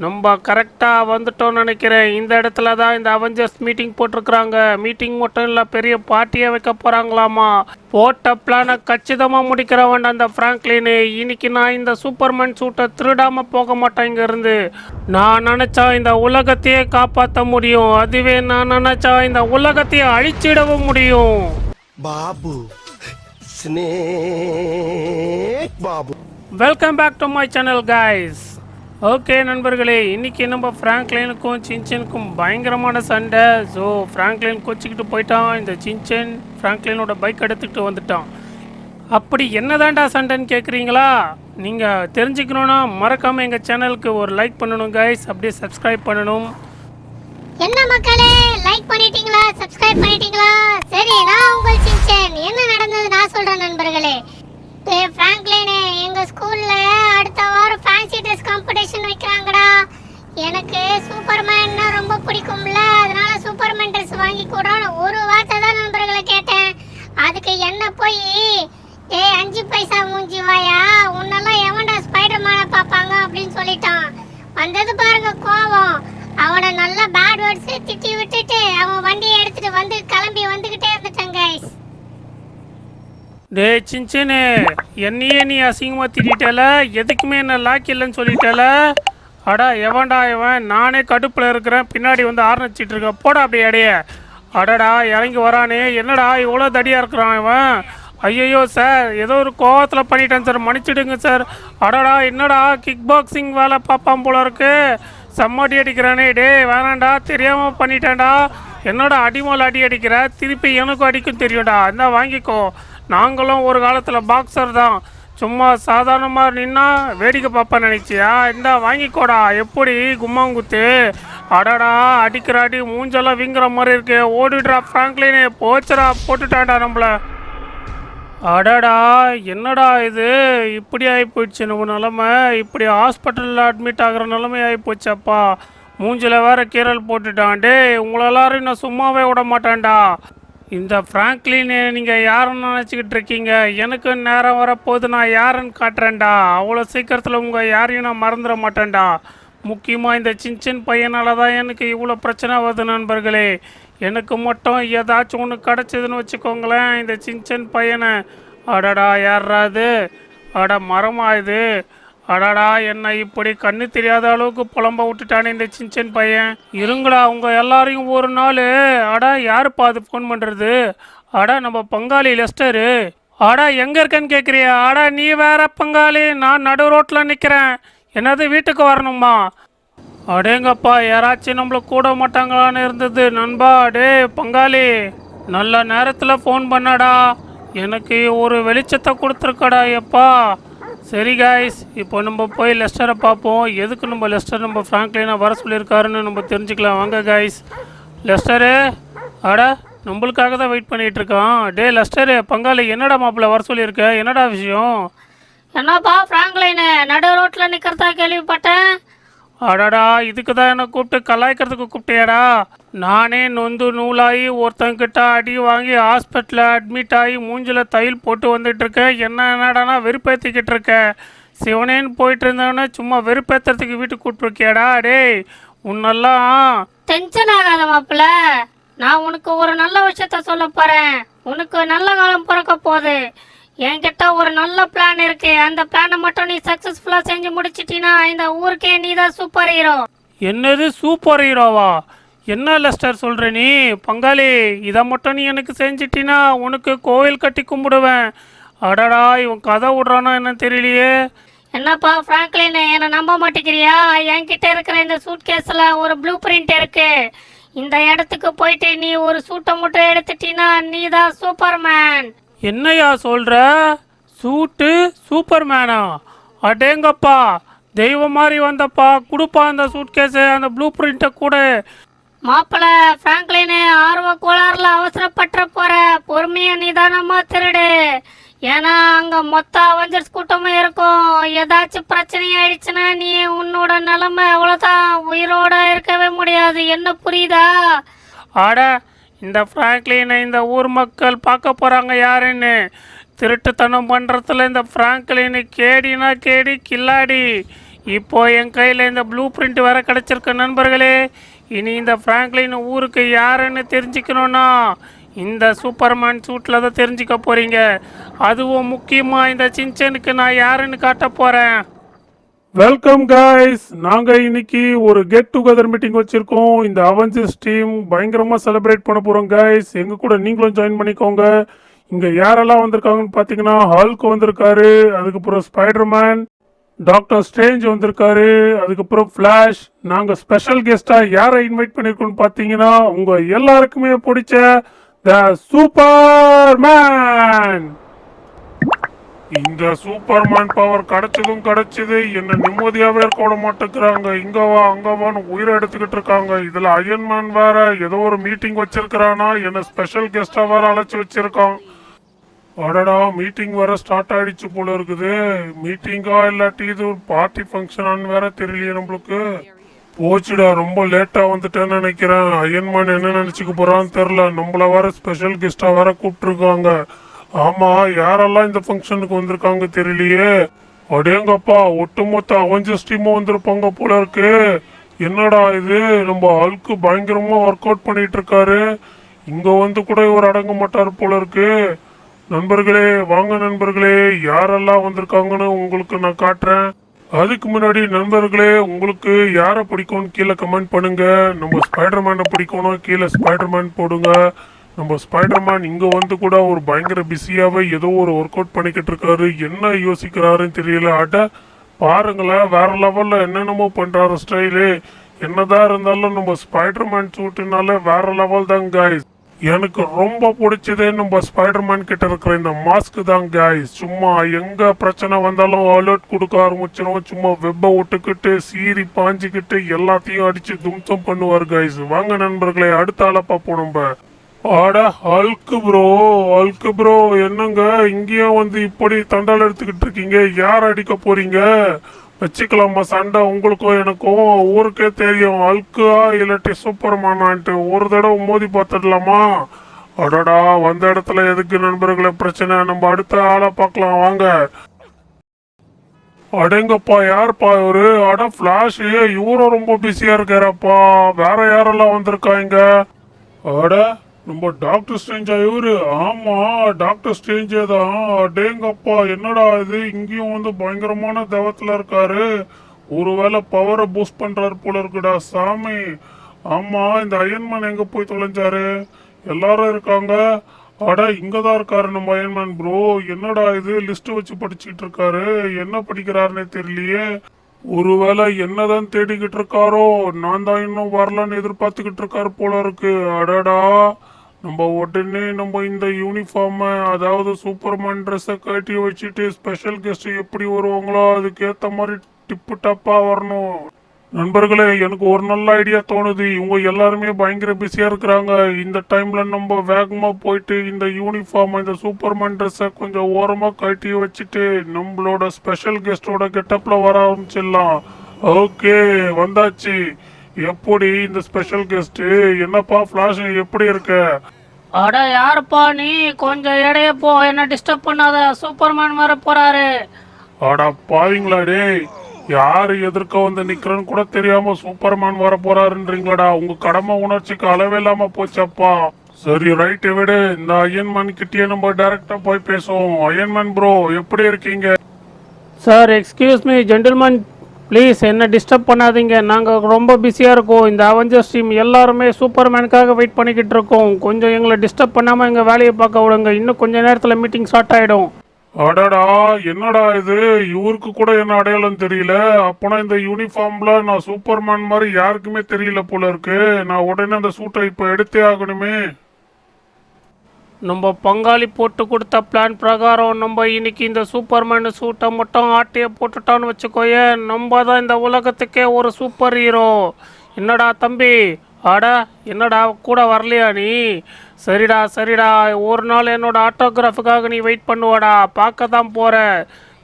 நம்ம கரெக்டாக வந்துட்டோம்னு நினைக்கிறேன். இந்த இடத்துல தான் இந்த அவெஞ்சர்ஸ் மீட்டிங் போட்டிருக்கிறாங்க. மீட்டிங் மட்டும் இல்லை, பெரிய பார்ட்டியை வைக்க போகிறாங்களாமா. போட்ட பிளானை கச்சிதமாக முடிக்கிறவன் அந்த ஃப்ராங்க்லின். இன்னைக்கு நான் இந்த சூப்பர்மேன் சூட்டை திருடாமல் போக மாட்டேன் இங்கேருந்து. நான் நினச்சா இந்த உலகத்தையே காப்பாற்ற முடியும். அதுவே நான் நினச்சா இந்த உலகத்தையே அழிச்சிடவும் முடியும். Babu snake Babu. Welcome back to my channel guys. Okay நண்பர்களே, இன்றைக்கி நம்ம ஃப்ராங்க்லினுக்கும் சின்சனுக்கும் பயங்கரமான சண்டை. ஸோ ஃப்ராங்க்லின் கொச்சிக்கிட்டு போயிட்டான். இந்த சின்சன் ஃப்ராங்க்லினோட பைக் எடுத்துக்கிட்டு வந்துட்டான். அப்படி என்னதான்டா சண்டைன்னு கேட்குறீங்களா? நீங்கள் தெரிஞ்சுக்கணுன்னா மறக்காமல் எங்கள் சேனலுக்கு ஒரு லைக் பண்ணணும் கைஸ், அப்படியே சப்ஸ்கிரைப் பண்ணணும். என்ன மக்களே, லைக் பண்ணிட்டீங்களா? சப்ஸ்கிரைப் பண்ணிட்டீங்களா? சரி, நான் உங்கள் சின்சன். என்ன நடந்தது நான் சொல்கிறேன் நண்பர்களே. ஃப்ராங்க்லின், எங்கள் ஸ்கூலில் அடுத்த வாரம் ஃபேன்சி ட்ரெஸ் காம்படிஷன் வைக்கிறாங்கடா. எனக்கு சூப்பர்மேன்னா ரொம்ப பிடிக்கும்ல, அதனால சூப்பர்மேன் ட்ரெஸ் வாங்கி கூடான்னு ஒரு வார்த்தை தான் நண்பர்களை கேட்டேன். அதுக்கு என்ன போய் 5 பைசா மூஞ்சி வாயா, உன்னெல்லாம் எவன்டா ஸ்பைடர்மேனை பார்ப்பாங்க அப்படின்னு சொல்லிட்டான். வந்தது பாருங்க கோவம். அவனை நல்ல பேட் வேர்ட்ஸ் திட்டி விட்டுட்டு அவன் வண்டியை எடுத்துட்டு வந்து கிளம்பி வந்துகிட்டே இருந்துட்டான் கைஸ். டே சின்சனு, என்னையே நீ அசிங்கமாக திட்டால, எதுக்குமே என்ன லாக் இல்லைன்னு சொல்லிட்டால. அடா எவன்டா இவன்? நானே கடுப்பில் இருக்கிறேன், பின்னாடி வந்து ஆரம்பிச்சிட்டு இருக்க. போடா அப்படியே அடைய. அடடா இறங்கி வரானே, என்னடா இவ்வளோ தடியாக இருக்கிறான் இவன்? ஐயோ சார், ஏதோ ஒரு கோவத்தில் பண்ணிட்டேன் சார், மன்னிச்சிடுங்க சார். அடடா என்னடா கிக் பாக்ஸிங் வேலை பார்ப்பான் போல இருக்கு. செம்மடி அடிக்கிறானே. டே வேணாண்டா, தெரியாமல் பண்ணிட்டேன்டா. என்னோட அடிமோல் அடி அடிக்கிற, திருப்பி எனக்கும் அடிக்கும் தெரியும்டா. இந்த வாங்கிக்கோ. நாங்களும் ஒரு காலத்தில் பாக்ஸர் தான். சும்மா சாதாரணமாக நின்னா வேடிக்கை பார்ப்பேன் நினைச்சியா? இந்த வாங்கிக்கோடா. எப்படி கும்மாங்குத்து? அடடா அடிக்கிற அடி மூஞ்செல்லாம் வீங்குற மாதிரி இருக்கு. ஓடிடுறா ஃப்ராங்க்லினே, போச்சுடா, போட்டுட்டான்டா நம்மள. அடடா என்னடா இது இப்படி ஆகிப்போயிடுச்சு நம்ம நிலமை. இப்படி ஹாஸ்பிட்டலில் அட்மிட் ஆகிற நிலைமை ஆகிப்போச்சப்பா. மூஞ்சில் வேற கீரல் போட்டுட்டான். டே உங்களை எல்லாரும் நான் சும்மாவே விட மாட்டேன்டா. இந்த ஃப்ராங்க்லின் நீங்கள் யாருன்னு நினச்சிக்கிட்டு இருக்கீங்க? எனக்கு நேரம் வரப்போது நான் யாருன்னு காட்டுறேன்டா. அவ்வளோ சீக்கிரத்தில் உங்கள் யாரையும் நான் மறந்துட மாட்டேன்டா. முக்கியமாக இந்த சின்சன் பையனால தான் எனக்கு இவ்வளோ பிரச்சனை வருது நண்பர்களே. எனக்கு மட்டும் ஏதாச்சும் ஒன்று கிடச்சிதுன்னு வச்சுக்கோங்களேன், இந்த சின்சன் பையனை. அடடா யாராது? அட மரமா இது? அடடா என்ன இப்படி கண்ணு தெரியாத அளவுக்கு புலம்ப விட்டுட்டானே இந்த சின்சன் பையன். இருங்களா உங்க எல்லாரையும் ஒரு நாள். அடா யாருப்பா அது ஃபோன் பண்ணுறது? அடா நம்ம பங்காளி லெஸ்டரு. அடா எங்கே இருக்கேன்னு கேட்குறியா? அடா நீ வேற பங்காளி, நான் நடு ரோட்டில் நிற்கிறேன். என்னது வீட்டுக்கு வரணுமா? அடேங்கப்பா, யாராச்சும் நம்மளை கூட மாட்டாங்களான்னு இருந்தது நண்பா. டே பங்காளி, நல்ல நேரத்தில் ஃபோன் பண்ணடா. எனக்கு ஒரு வெளிச்சத்தை கொடுத்துருக்கடா எப்பா. சரி காய்ஸ், இப்போ நம்ம போய் லெஸ்டரை பார்ப்போம். எதுக்கு நம்ம லெஸ்டர் நம்ம ஃப்ராங்க்லினை வர சொல்லியிருக்காருன்னு நம்ம தெரிஞ்சுக்கலாம் வாங்க காய்ஸ். லெஸ்டரு, அடா நம்மளுக்காக தான் வெயிட் பண்ணிகிட்டு இருக்கான். டே லெஸ்டரு, பங்காளி என்னடா மாப்பிள்ள வர சொல்லியிருக்க? என்னடா விஷயம்? என்னப்பா ஃப்ராங்க்லின் நடு ரோட்டில் நிற்கிறதா கேள்விப்பட்டேன். அடடா இதுக்கு தான் என்னை கூப்பிட்டு கலாய்க்கிறதுக்கு கூப்பிட்டியாடா? நானே நொந்து நூலாகி ஒருத்தங்கிட்ட அடி வாங்கி ஹாஸ்பிட்டலில் அட்மிட் ஆகி மூஞ்சில் தையல் போட்டு வந்துட்டுருக்கேன். என்னடானா வெறுப்பேற்றிக்கிட்டு இருக்கேன். சிவனேன்னு போயிட்டு இருந்தவனே சும்மா வெறுப்பேற்றுறதுக்கு வீட்டுக்கு கூப்பிட்டுருக்கியாடா? டேய் உன்னெல்லாம் டென்ஷன் ஆகாத மாப்பிள்ள, நான் உனக்கு ஒரு நல்ல விஷயத்த சொல்ல போகிறேன். உனக்கு நல்ல காலம் பிறக்க போகுது. என்கிட்ட ஒரு நல்ல பிளான் இருக்கு. அந்த பிளானை மட்டும் நீ சக்சஸ்ஃபுல்லாக செஞ்சு முடிச்சிட்டினா இந்த ஊருக்கே நீ தான் சூப்பர் ஹீரோ. என்னது சூப்பர் ஹீரோவா? என்ன லெஸ்டர் சொல்கிற நீ? பங்காளி இதை மட்டும் நீ எனக்கு செஞ்சிட்டினா உனக்கு கோவில் கட்டி கும்பிடுவேன். அடடா இவன் கதை விடுறானா என்ன தெரியலையே. என்னப்பா ஃப்ராங்க்லின், என்னை நம்ப மாட்டேங்கிறியா? என்கிட்ட இருக்கிற இந்த சூட் கேஸில் ஒரு ப்ளூ பிரிண்ட் இருக்கு. இந்த இடத்துக்கு போயிட்டு நீ ஒரு சூட்டை மட்டும் எடுத்துட்டினா நீ தான் சூப்பர்மேன். என்னையா சொல்கிற? சூட்டு சூப்பர்மேனா? அடேங்கப்பா, தெய்வம் மாதிரி வந்தப்பா. கொடுப்பா அந்த சூட் கேஸு, அந்த ப்ளூ பிரிண்ட்டை கூட. மாப்பிள்ள ஃப்ராங்க்லின், ஆர்வ கோளாறுல அவசரப்பட்டுற போற. பொறுமையா நிதானமா திருடு. ஏன்னா அங்க மொத்த அவெஞ்சர்ஸ் கூட்டமும் இருக்கும். ஏதாச்சும் பிரச்சனை ஆயிடுச்சுன்னா நீ உன்னோட நிலைமை அவ்வளோதான், உயிரோட இருக்கவே முடியாது. என்ன புரியுதா? ஆட இந்த ஃப்ராங்க்லினை இந்த ஊர் மக்கள் பார்க்க போகிறாங்க யாருன்னு. திருட்டுத்தனம் பண்ணுறதுல இந்த ஃப்ராங்க்லின் கேடினா கேடி கில்லாடி. இப்போ என் கையில் இந்த ப்ளூ பிரிண்ட் வேற கிடச்சிருக்கு நண்பர்களே. இனி இந்த ஃப்ராங்க்லின் ஊருக்கு யாருன்னு தெரிஞ்சுக்கணுன்னா இந்த சூப்பர்மேன் சூட்டில் தான் தெரிஞ்சுக்க போகிறீங்க. அதுவும் முக்கியமாக இந்த சின்சனுக்கு நான் யாருன்னு காட்ட போகிறேன். வெல்கம் கைஸ், நாங்கள் இன்னைக்கு ஒரு கெட் டுகெதர் மீட்டிங் வச்சுருக்கோம். இந்த அவெஞ்சர்ஸ் டீம் பயங்கரமாக செலிப்ரேட் பண்ண போகிறோம் கைஸ். எங்கள் கூட நீங்களும் ஜாயின் பண்ணிக்கோங்க. இங்கே யாரெல்லாம் வந்திருக்காங்கன்னு பார்த்தீங்கன்னா ஹல்க் வந்திருக்காரு, அதுக்கப்புறம் ஸ்பைடர்மேன், டாக்டர் ஸ்ட்ரேஞ்ச் வந்திருக்காரு, அதுக்கப்புறம் ஃப்ளாஷ். நாங்கள் ஸ்பெஷல் கெஸ்ட்டாக யாரை இன்வைட் பண்ணியிருக்கோம்னு பார்த்தீங்கன்னா உங்கள் எல்லாருக்குமே பிடிச்ச த சூப்பர்மேன். இந்த சூப்பர்மேன் பவர் கிடைச்சது என்ன நிம்மதியாவே இருக்க விட மாட்டேங்கிறாங்க. இங்க வா அங்க வான்னு உயிரை எடுத்துக்கிட்டு இருக்காங்க. இதுல அயன்மேன் வேற ஏதோ ஒரு மீட்டிங் வச்சிருக்கிறானா, என்ன ஸ்பெஷல் கெஸ்டா வேற அழைச்சி வச்சிருக்கான். அடடா, மீட்டிங் வேற ஸ்டார்ட் ஆயிடுச்சு போல இருக்குது. மீட்டிங்கா இல்லாட்டி இது ஒரு பார்ட்டி ஃபங்க்ஷனான்னு வேற தெரியலையே நம்மளுக்கு. போச்சுடா, ரொம்ப லேட்டா வந்துட்டேன்னு நினைக்கிறேன். அயன்மேன் என்ன நினைச்சுக்க போறான்னு தெரியல. நம்மள வேற ஸ்பெஷல் கெஸ்டா வேற கூப்பிட்டுருக்காங்க. ஆமா, யாரெல்லாம் இந்த ஃபங்க்ஷனுக்கு வந்திருக்காங்க தெரியலையே. அடேங்கப்பா, ஒட்டுமொத்த அவெஞ்சர்ஸ் டீமும் வந்திருப்பாங்க போல இருக்கு. என்னடா இது, நம்ம ஹல்க் பயங்கரமா ஒர்க் அவுட் பண்ணிட்டு இருக்காரு. இங்க வந்து கூட இவர் அடங்க மாட்டார் போல இருக்கு. நண்பர்களே வாங்க நண்பர்களே, யாரெல்லாம் வந்திருக்காங்கன்னு உங்களுக்கு நான் காட்டுறேன். அதுக்கு முன்னாடி நண்பர்களே, உங்களுக்கு யாரை பிடிக்கும்னு கீழே கமெண்ட் பண்ணுங்க. நம்ம ஸ்பைடர்மேனை பிடிக்கணும், கீழே ஸ்பைடர்மேன் போடுங்க. நம்ம ஸ்பைடர்மேன் இங்க வந்து கூட ஒரு பயங்கர பிஸியாவே ஏதோ ஒரு ஒர்க் அவுட் பண்ணிக்கிட்டு இருக்காரு. என்ன யோசிக்கிறாருன்னு தெரியல. அட பாருங்களேன், வேற லெவல்ல என்னென்னமோ பண்றாரு ஸ்டைலு. என்னதான் இருந்தாலும் நம்ம ஸ்பைடர்மேன் சூட்டுனால வேற லெவல் தான் காய்ஸ். எனக்கு ரொம்ப பிடிச்சதே நம்ம ஸ்பைடர்மேன் கிட்ட இருக்கிற இந்த மாஸ்க் தான் காய்ஸ். சும்மா எங்க பிரச்சனை வந்தாலும் அலர்ட் கொடுக்க ஆரம்பிச்சிடும். சும்மா வெப்ப விட்டுக்கிட்டு சீறி பாஞ்சிக்கிட்டு எல்லாத்தையும் அடிச்சு தும்சம் பண்ணுவார் காய்ஸ். வாங்க நண்பர்களே, அடுத்த ஆளை பார்ப்போம் நம்ம. ஆட ஹல்க் ப்ரோ, என்னங்க இங்கேயும் வந்து இப்படி தண்டால் எடுத்துக்கிட்டு இருக்கீங்க? யார் அடிக்க போறீங்க? வச்சுக்கலாமா சண்டை உங்களுக்கும் எனக்கும்? ஊருக்கே தெரியும் ஹல்கா இல்லாட்டி சூப்பர்மேனான்ட்டு. ஒரு தடவை மோதி பார்த்துடலாமா? அடடா, வந்த இடத்துல எதுக்கு நண்பர்களே பிரச்சனை? நம்ம அடுத்த ஆளை பார்க்கலாம் வாங்க. அடேங்கப்பா, யாருப்பா இவரு? அட ஃபிளாஷ், இவரும் ரொம்ப பிஸியா இருக்காரப்பா. வேற யாரெல்லாம் வந்திருக்காங்க? அட நம்ம டாக்டர் ஸ்ட்ரேஞ்சா இவரு? ஆமா, டாக்டர் ஸ்ட்ரேஞ்சே தான். அடேங்கப்பா, என்னடா இது, இங்கேயும் வந்து பயங்கரமான தேவத்துல இருக்காரு. ஒருவேளை பவரை பூஸ்ட் பண்றாரு போல இருக்குடா சாமி. ஆமா, இந்த அயன்மேன் எங்க போய் தொலைஞ்சாரு? எல்லாரும் இருக்காங்க. அட இங்கதான் இருக்காரு நம்ம அயன்மேன் ப்ரோ. என்னடா இது, லிஸ்ட் வச்சு படிச்சுட்டு இருக்காரு. என்ன படிக்கிறாருன்னே தெரியலையே. ஒருவேளை என்னதான் தேடிக்கிட்டு இருக்காரோ, நான் தான் இன்னும் வரலான்னு எதிர்பார்த்துக்கிட்டு இருக்காரு போல இருக்கு. அடடா, நம்ம உடனே நம்ம இந்த யூனிஃபார்மை, அதாவது சூப்பர்மேன் ட்ரெஸ்ஸை கட்டி வச்சுட்டு ஸ்பெஷல் கெஸ்ட் எப்படி வருவாங்களோ அதுக்கேற்ற மாதிரி டிப்பு டப்பா வரணும். நண்பர்களே, எனக்கு ஒரு நல்ல ஐடியா தோணுது. இவங்க எல்லாருமே பயங்கர பிஸியா இருக்கிறாங்க. இந்த டைம்ல நம்ம வேகமா போயிட்டு இந்த யூனிஃபார்ம், இந்த சூப்பர்மேன் ட்ரெஸ்ஸை கொஞ்சம் ஓரமா கட்டி வச்சுட்டு நம்மளோட ஸ்பெஷல் கெஸ்டோட கெட்டப்ல வர ஆரம்பிச்சிடலாம். ஓகே, வந்தாச்சு. எப்படி இந்த ஸ்பெஷல் கெஸ்ட்? என்னப்பா ஃபிளாஷ், எப்படி இருக்க? அட யாருப்பா நீ? கொஞ்சம் இடைய போ, என்ன டிஸ்டர்ப் பண்ணாத. சூப்பர்மேன் வர போறாரு. அடா பாவீங்களா டேய், யாரு எதிர்க்க வந்து நிக்கிறன்னு கூட தெரியாம சூப்பர்மேன் வர போறாருன்றீங்களாடா. உங்க கடமை உணர்ச்சிக்கு அளவே இல்லாம போச்சப்பா. சரி ரைட், விடு. இந்த அயன்மேன் கிட்டயே நம்ம டைரக்டா போய் பேசுவோம். அயன்மேன் ப்ரோ, எப்படி இருக்கீங்க? Sir excuse me gentleman, please என்ன டிஸ்டர்ப் பண்ணாதீங்க. நாங்கள் ரொம்ப பிஸியாக இருக்கோம். இந்த அவெஞ்சர்ஸ் டீம் எல்லாருமே சூப்பர்மேனுக்காக வெயிட் பண்ணிக்கிட்டு இருக்கோம். கொஞ்சம் எங்களை டிஸ்டர்ப் பண்ணாமல் எங்கள் வேலையை பார்க்க விடுங்க. இன்னும் கொஞ்சம் நேரத்தில் மீட்டிங் ஸ்டார்ட் ஆகிடும். அடடா, என்னடா இது, இவருக்கு கூட என்ன அடையாளம் தெரியல. அப்பனா இந்த யூனிஃபார்ம்ல நான் சூப்பர்மேன் மாதிரி யாருக்குமே தெரியல போல இருக்கு. நான் உடனே அந்த சூட்டை இப்போ எடுத்தே ஆகணுமே. நம்ம பங்காளி போட்டு கொடுத்த பிளான் பிரகாரம் நம்ம இன்னைக்கு இந்த சூப்பர்மேன் சூட்டை மட்டும் ஆட்டையை போட்டுட்டான்னு வச்சுக்கோய, நம்ம தான் இந்த உலகத்துக்கே ஒரு சூப்பர் ஹீரோ. என்னடா தம்பி, அட என்னடா கூட வரலையா நீ? சரிடா சரிடா, ஒரு நாள் என்னோட ஆட்டோகிராஃபுக்காக நீ வெயிட் பண்ணுவாடா, பார்க்க தான் போகிற.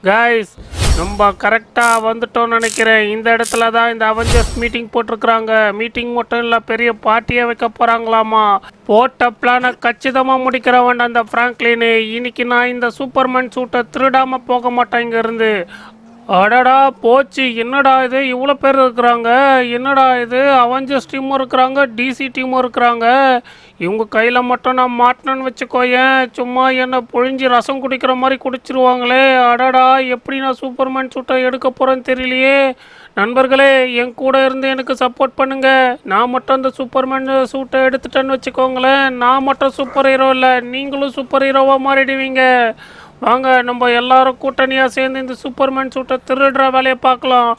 கைஸ், நம்ம கரெக்டாக வந்துட்டோம்னு நினைக்கிறேன். இந்த இடத்துல தான் இந்த அவெஞ்சர்ஸ் மீட்டிங் போட்டிருக்கிறாங்க. மீட்டிங் மட்டும் இல்லை, பெரிய பார்ட்டியை வைக்க போகிறாங்களாமா. போட்ட பிளானை கச்சிதமாக முடிக்கிறவன் அந்த ஃப்ராங்க்லின். இன்னைக்கு நான் இந்த சூப்பர்மேன் சூட்டை திருடாமல் போக மாட்டேன் இங்கேருந்து. அடடா போச்சு. என்னடா இது இவ்வளோ பேர் இருக்கிறாங்க? என்னடா இது அவெஞ்சர்ஸ் டீமும் இருக்கிறாங்க, டிசி டீமும் இருக்கிறாங்க. இவங்க கையில் மட்டும் நான் மாட்டினேன்னு வச்சுக்கோயேன், சும்மா என்னை பொழிஞ்சி ரசம் குடிக்கிற மாதிரி குடிச்சிருவாங்களே. அடடா எப்படி நான் சூப்பர்மேன் சூட்டை எடுக்க போகிறேன்னு தெரியலையே. நண்பர்களே என் கூட இருந்து எனக்கு சப்போர்ட் பண்ணுங்க. நான் மட்டும் அந்த சூப்பர்மேன் சூட்டை எடுத்துட்டேன்னு வச்சுக்கோங்களேன், நான் மட்டும் சூப்பர் ஹீரோ இல்லை, நீங்களும் சூப்பர் ஹீரோவாக மாறிடுவீங்க. வாங்க நம்ம எல்லாரும் கூட்டணியாக சேர்ந்து இந்த சூப்பர்மேன் சூட்டை திருடுற வேலையை பார்க்கலாம்.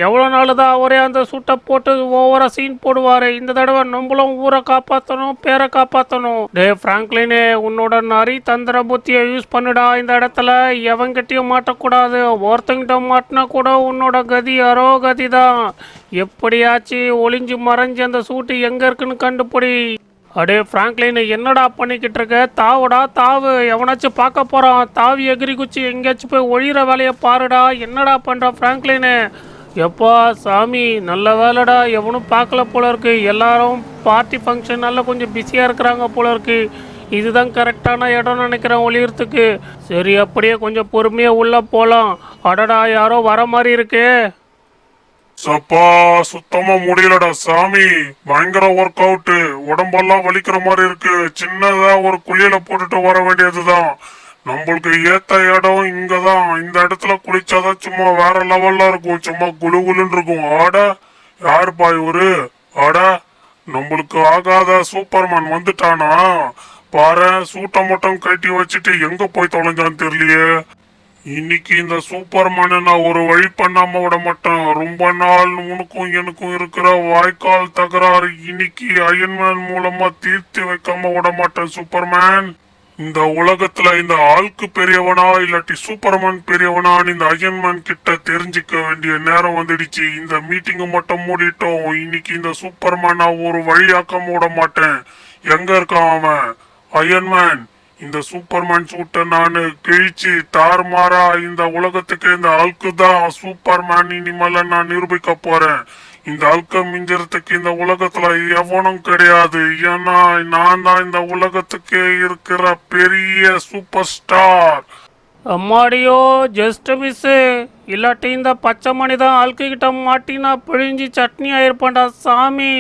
எவ்வளோ நாள் தான் அவரே அந்த சூட்டை போட்டு ஓவராக சீன் போடுவார். இந்த தடவை நம்மளும் ஊரை காப்பாற்றணும், பேரை காப்பாற்றணும். டே ஃப்ராங்க்லினே, உன்னோட நரி தந்திர புத்தியை யூஸ் பண்ணுடா. இந்த இடத்துல எவங்கிட்டையும் மாட்டக்கூடாது. ஒருத்தங்கிட்ட மாட்டினா கூட உன்னோட கதி அரோ கதி தான். எப்படியாச்சு ஒளிஞ்சு மறைஞ்சு அந்த சூட்டு எங்கே இருக்குன்னு கண்டுபிடி. அடே ஃப்ராங்க்லின், என்னடா பண்ணிக்கிட்டு இருக்க? தாவுடா தாவு, எவனாச்சும் பார்க்க போகிறான். தாவி எகிரி குச்சி எங்கேயாச்சும் போய் ஒழிகிற வேலையை பாருடா. என்னடா பண்ணுற ஃப்ராங்க்லினு? எப்பா சாமி, நல்ல வேலைடா, எவனும் பார்க்கல போல இருக்கு. எல்லாரும் பார்ட்டி ஃபங்க்ஷனால கொஞ்சம் பிஸியாக இருக்கிறாங்க போல இருக்கு. இதுதான் கரெக்டான இடம்னு நினைக்கிறேன் ஒளியறதுக்கு. சரி, அப்படியே கொஞ்சம் பொறுமையாக உள்ளே போகலாம். அடடா யாரோ வர மாதிரி இருக்கு. சப்பா சுத்தமா முடியலடா சாமி. பயங்கர ஒர்க் அவுட், உடம்பெல்லாம் வலிக்கிற மாதிரி இருக்கு. சின்னதா ஒரு குளியல போட்டுட்டு வர வேண்டியதுதான். நம்மளுக்கு ஏத்த இடம் இங்கதான். இந்த இடத்துல குளிச்சாதான் சும்மா வேற லெவல்ல இருக்கும். சும்மா குளு குளுன்னு இருக்கும். ஆட யாருப்பா இவரு? ஆட நம்மளுக்கு ஆகாத சூப்பர்மேன் வந்துட்டானா பாரு. சூட்டை மட்டும் கட்டி வச்சுட்டு எங்க போய் தொலைஞ்சான்னு தெரியலையே. இன்னைக்கு இந்த சூப்பர்மேனை நான் ஒரு வழி பண்ணாம விட மாட்டேன். ரொம்ப நாள் உனக்கும் எனக்கும் இருக்கிற வாய்க்கால் தகராறு இன்னைக்கு அயன்மேன் மூலமா தீர்த்து வைக்காம விட மாட்டேன். சூப்பர்மேன், இந்த உலகத்துல இந்த ஆளுக்கு பெரியவனா இல்லாட்டி சூப்பர்மேன் பெரியவனான்னு இந்த அயன்மேன் கிட்ட தெரிஞ்சுக்க வேண்டிய நேரம் வந்துடுச்சு. இந்த மீட்டிங்கை மட்டும் மூடிட்டோம். இன்னைக்கு இந்த சூப்பர்மேனை ஒரு வழியாக்காம விட மாட்டேன். எங்க இருக்கான் அவன்? அயன்மேன், இந்த சூப்பர்மேன் சூட்டை நான் கிழிச்சு தாறுமாறா இந்த உலகத்துக்கு இந்த ஆளுக்கு தான் சூப்பர்மேன் இனிமேல நான் நிரூபிக்க போறேன். இந்த ஆளுக்க மிஞ்சறதுக்கு இந்த உலகத்துல எவனும் கிடையாது. ஏன்னா நான் தான் இந்த உலகத்துக்கு இருக்கிற பெரிய சூப்பர் ஸ்டார். அம்மாடியோ ஜஸ்ட் மிஸ்ஸு. இல்லாட்டி இந்த பச்சை மணி தான் ஆள்கிட்ட மாட்டினா பிழிஞ்சி சட்னி ஆயிருப்பான்டா சாமி.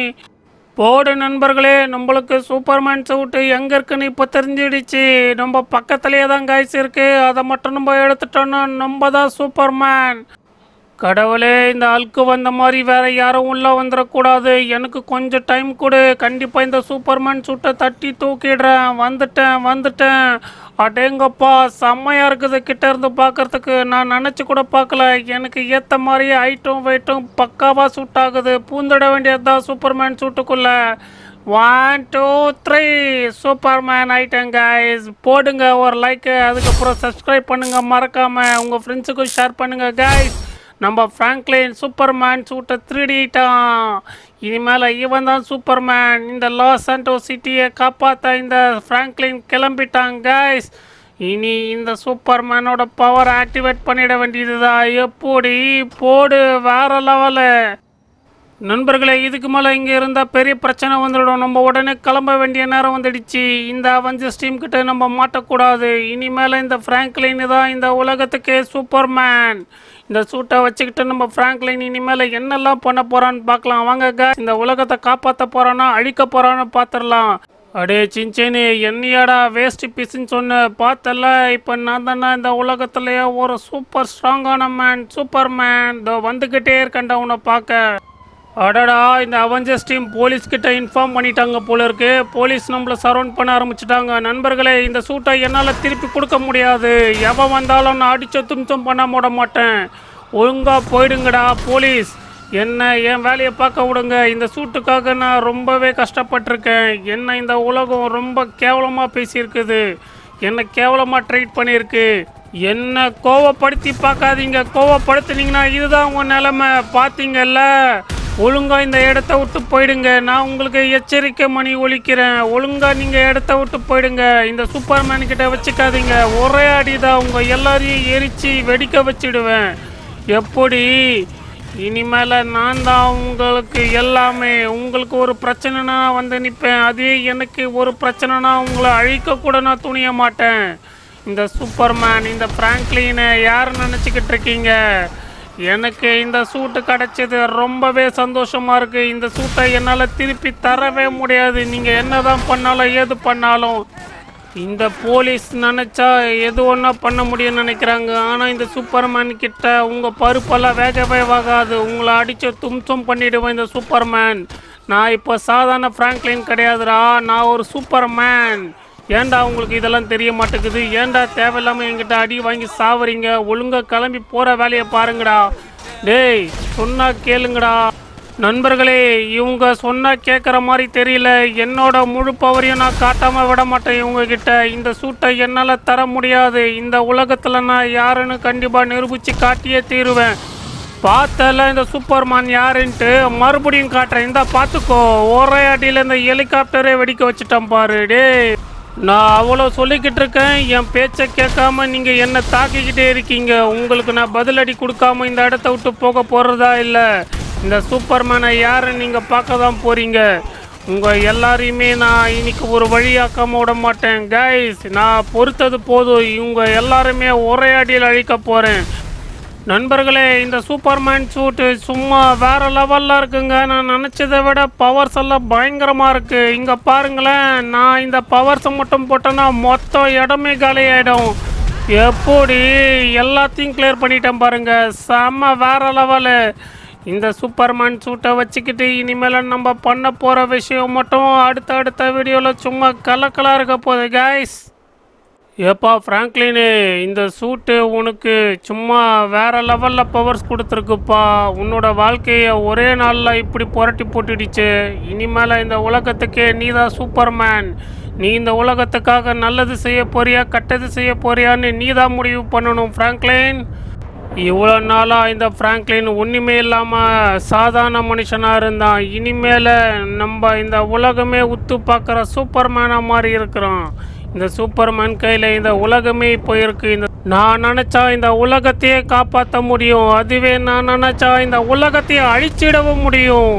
போடு நண்பர்களே, நம்மளுக்கு சூப்பர்மேன் சூட்டு எங்கே இருக்குன்னு இப்போ தெரிஞ்சிடுச்சு. நம்ம பக்கத்துலேயே தான் கைஸ் இருக்கு. அதை மட்டும் நம்ம எடுத்துட்டோன்னா நம்ம தான் சூப்பர்மேன். கடவுளே, இந்த ஆளுக்கு வந்த மாதிரி வேற யாரும் உள்ளே வந்துடக்கூடாது. எனக்கு கொஞ்சம் டைம் கொடு. கண்டிப்பாக இந்த சூப்பர்மேன் சூட்டை தட்டி தூக்கிடுறேன். வந்துட்டேன். அடேங்கப்பா, செம்மையாக இருக்குது. கிட்ட இருந்து பார்க்கறதுக்கு நான் நினச்சி கூட பார்க்கல. எனக்கு ஏற்ற மாதிரி ஹைட்டும் வெயிட்டும் பக்காவாக சூட் ஆகுது. பூந்துட வேண்டியது தான் சூப்பர்மேன் சூட்டுக்குள்ளே. 1 2 3 சூப்பர்மேன் ஆயிட்டேன் கைஸ். போடுங்க ஒரு லைக்கு, அதுக்கப்புறம் சப்ஸ்கிரைப் பண்ணுங்கள் மறக்காமல். உங்கள் ஃப்ரெண்ட்ஸுக்கும் ஷேர் பண்ணுங்கள் கைஸ். நம்ம ஃப்ராங்க்லின் சூப்பர்மேன் சூட்டை 3Dட்டான். இனிமேல் இவன் தான் சூப்பர்மேன். இந்த லாஸ் சாண்டோஸ் சிட்டியை காப்பாற்ற இந்த ஃப்ராங்க்லின் கிளம்பிட்டான் கைஸ். இனி இந்த சூப்பர்மேனோட பவர் ஆக்டிவேட் பண்ணிட வேண்டியதுதான். எப்படி போடு, வேற லெவலு. நண்பர்களே, இதுக்கு மேலே இங்கே இருந்தால் பெரிய பிரச்சனை வந்துடும். நம்ம உடனே கிளம்ப வேண்டிய நேரம் வந்துடுச்சு. இந்த அவெஞ்சர்ஸ் டீம் கிட்ட நம்ம மாட்டக்கூடாது. இனிமேல் இந்த ஃப்ராங்க்லின் தான் இந்த உலகத்துக்கே சூப்பர்மேன். இந்த சூட்டை வச்சுக்கிட்டு நம்ம ஃப்ராங்க்லின் இனிமேல் என்னெல்லாம் பண்ண போகிறான்னு பார்க்கலாம். வாங்க, இந்த உலகத்தை காப்பாற்ற போகிறானா அழிக்க போகிறான்னு பார்த்துடலாம். அடே சின்சேனி, என்னையாடா வேஸ்ட் பீஸ்ன்னு சொன்ன பார்த்தல. இப்போ நான் தானே இந்த உலகத்துலேயே ஒரு சூப்பர் ஸ்ட்ராங்கான மேன், சூப்பர்மேன். இதோ வந்துக்கிட்டே இருக்கேன்டா உன்னை பார்க்க. அடடா, இந்த அவெஞ்சர்ஸ் டீம் போலீஸ்கிட்ட இன்ஃபார்ம் பண்ணிட்டாங்க போல இருக்கு. போலீஸ் நம்மளை சரௌண்ட் பண்ண ஆரம்பிச்சிட்டாங்க. நண்பர்களே, இந்த சூட்டை என்னால் திருப்பி கொடுக்க முடியாது. எவன் வந்தாலும் நான் அடிச்ச தும்சம் பண்ண விட மாட்டேன். ஒழுங்காக போயிடுங்கடா போலீஸ். என்ன என் வேலையை பார்க்க விடுங்க. இந்த சூட்டுக்காக நான் ரொம்பவே கஷ்டப்பட்டிருக்கேன். என்ன இந்த உலகம் ரொம்ப கேவலமாக பேசியிருக்குது. என்னை கேவலமாக ட்ரீட் பண்ணியிருக்கு. என்ன கோவப்படுத்தி பார்க்காதீங்க. கோவப்படுத்துனீங்கன்னா இதுதான் உங்கள் நிலைமை. பார்த்தீங்கல்ல, ஒழுங்காக இந்த இடத்த விட்டு போயிடுங்க. நான் உங்களுக்கு எச்சரிக்கை மணி ஒலிக்கிறேன். ஒழுங்காக நீங்கள் இடத்த விட்டு போயிடுங்க. இந்த சூப்பர்மேன் கிட்ட வச்சுக்காதீங்க. ஒரே அடிதான் உங்கள் எல்லாரையும் எரிச்சு வெடிக்க வச்சிடுவேன். எப்படி? இனிமேல் நான் தான் உங்களுக்கு எல்லாமே. உங்களுக்கு ஒரு பிரச்சனைனா வந்து நிற்பேன். அதே எனக்கு ஒரு பிரச்சனைனா உங்களை அழிக்க கூட நான் துணிய மாட்டேன். இந்த சூப்பர்மேன், இந்த ஃப்ராங்க்லினை யார் நினச்சிக்கிட்டு இருக்கீங்க? எனக்கு இந்த சூட்டு கிடைச்சது ரொம்பவே சந்தோஷமா இருக்கு. இந்த சூட்டை என்னால் திருப்பி தரவே முடியாது. நீங்கள் என்னதான் பண்ணாலும் ஏது பண்ணாலும் இந்த போலீஸ் நினச்சா எது ஒன்றா பண்ண முடியும்னு நினைக்கிறாங்க. ஆனால் இந்த சூப்பர்மேன் கிட்ட உங்கள் பருப்பெல்லாம் வேகவே வாகாது. உங்களை அடித்து தும்சம் பண்ணிவிடுவேன் இந்த சூப்பர்மேன். நான் இப்போ சாதாரண ஃப்ராங்க்லின் கிடையாதுடா, நான் ஒரு சூப்பர்மேன். ஏன்டா உங்களுக்கு இதெல்லாம் தெரிய மாட்டேங்குது? ஏன்டா தேவையில்லாமல் என்கிட்ட அடி வாங்கி சாவறீங்க? ஒழுங்காக கிளம்பி போகிற வேலையை பாருங்கடா. டேய் சொன்னா கேளுங்கடா. நண்பர்களே, இவங்க சொன்னா கேட்குற மாதிரி தெரியல. என்னோட முழு பவரையும் நான் காட்டாமல் விட மாட்டேன் இவங்க கிட்ட. இந்த சூட்டை என்னால் தர முடியாது. இந்த உலகத்தில் நான் யாருன்னு கண்டிப்பாக நிரூபித்து காட்டியே தீருவேன். பார்த்தல இந்த சூப்பர்மேன் யாருன்ட்டு மறுபடியும் காட்டுறேன். இந்த பார்த்துக்கோ, ஒரே அடியில் இந்த ஹெலிகாப்டரே வெடிக்க வச்சுட்டேன் பாரு. டே நான் அவ்வளோ சொல்லிக்கிட்டு இருக்கேன், என் பேச்சை கேட்காம நீங்கள் என்னை தாக்கிக்கிட்டே இருக்கீங்க. உங்களுக்கு நான் பதிலடி கொடுக்காம இந்த இடத்த விட்டு போக போகிறதா இல்லை. இந்த சூப்பர்மேனை யாருன்னு நீங்கள் பார்க்க தான் போகிறீங்க. உங்கள் எல்லாரையுமே நான் இன்னைக்கு ஒரு வழியாக்காம விட மாட்டேன் கைஸ். நான் பொறுத்தது போதும். இவங்க எல்லாருமே ஒரே அடியில் அழிக்க போகிறேன். நண்பர்களே, இந்த சூப்பர்மேன் சூட்டு சும்மா வேறு லெவலில் இருக்குங்க. நான் நினச்சதை விட பவர்ஸ் எல்லாம் பயங்கரமாக இருக்குது. இங்கே பாருங்களேன், நான் இந்த பவர்ஸை மட்டும் போட்டேன்னா மொத்தம் இடமே காலியாயிடும். எப்படி எல்லாத்தையும் கிளியர் பண்ணிட்டேன் பாருங்கள். செம்ம வேறு லெவலு. இந்த சூப்பர்மேன் சூட்டை வச்சுக்கிட்டு இனிமேல் நம்ம பண்ண போகிற விஷயம் மட்டும் அடுத்த வீடியோவில் சும்மா கலக்கலாக இருக்க போகுது கைஸ். ஏப்பா ஃப்ராங்க்லினு, இந்த சூட்டு உனக்கு சும்மா வேறு லெவலில் பவர்ஸ் கொடுத்துருக்குப்பா. உன்னோட வாழ்க்கையை ஒரே நாளில் இப்படி புரட்டி போட்டுடுச்சு. இனிமேல் இந்த உலகத்துக்கே நீ தான் சூப்பர்மேன். நீ இந்த உலகத்துக்காக நல்லது செய்ய போறியா கெட்டது செய்ய போறியான்னு நீ தான் முடிவு பண்ணணும் ஃப்ராங்க்லின். இவ்வளோ நாளாக இந்த ஃப்ராங்க்லின் ஒன்றுமே இல்லாமல் சாதாரண மனுஷனாக இருந்தான். இனிமேல் நம்ம இந்த உலகமே உத்து பார்க்குற சூப்பர்மேனாக மாறி இருக்கிறோம். இந்த சூப்பர்மேன் கையில் இந்த உலகமே இப்போ இருக்குது. நான் நினச்சா இந்த உலகத்தையே காப்பாற்ற முடியும். அதுவே நான் நினச்சா இந்த உலகத்தையே அழிச்சிடவும் முடியும்.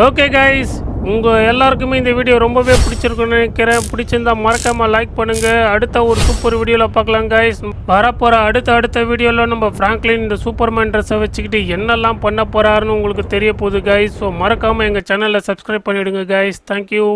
ஓகே கைஸ், உங்கள் எல்லாருக்குமே இந்த வீடியோ ரொம்பவே பிடிச்சிருக்குன்னு நினைக்கிறேன். பிடிச்சிருந்தா மறக்காமல் லைக் பண்ணுங்கள். அடுத்த ஒரு சூப்பர் வீடியோவில் பார்க்கலாம் கைஸ். வரப்போகிற அடுத்த வீடியோவில் நம்ம ஃப்ராங்க்லின் இந்த சூப்பர்மேன் ட்ரெஸ்ஸை வச்சுக்கிட்டு என்னெல்லாம் பண்ண போகிறாருன்னு உங்களுக்கு தெரிய போகுது கைஸ். ஸோ மறக்காமல் எங்கள் சேனலை சப்ஸ்கிரைப் பண்ணிவிடுங்க கைஸ். தேங்க்யூ.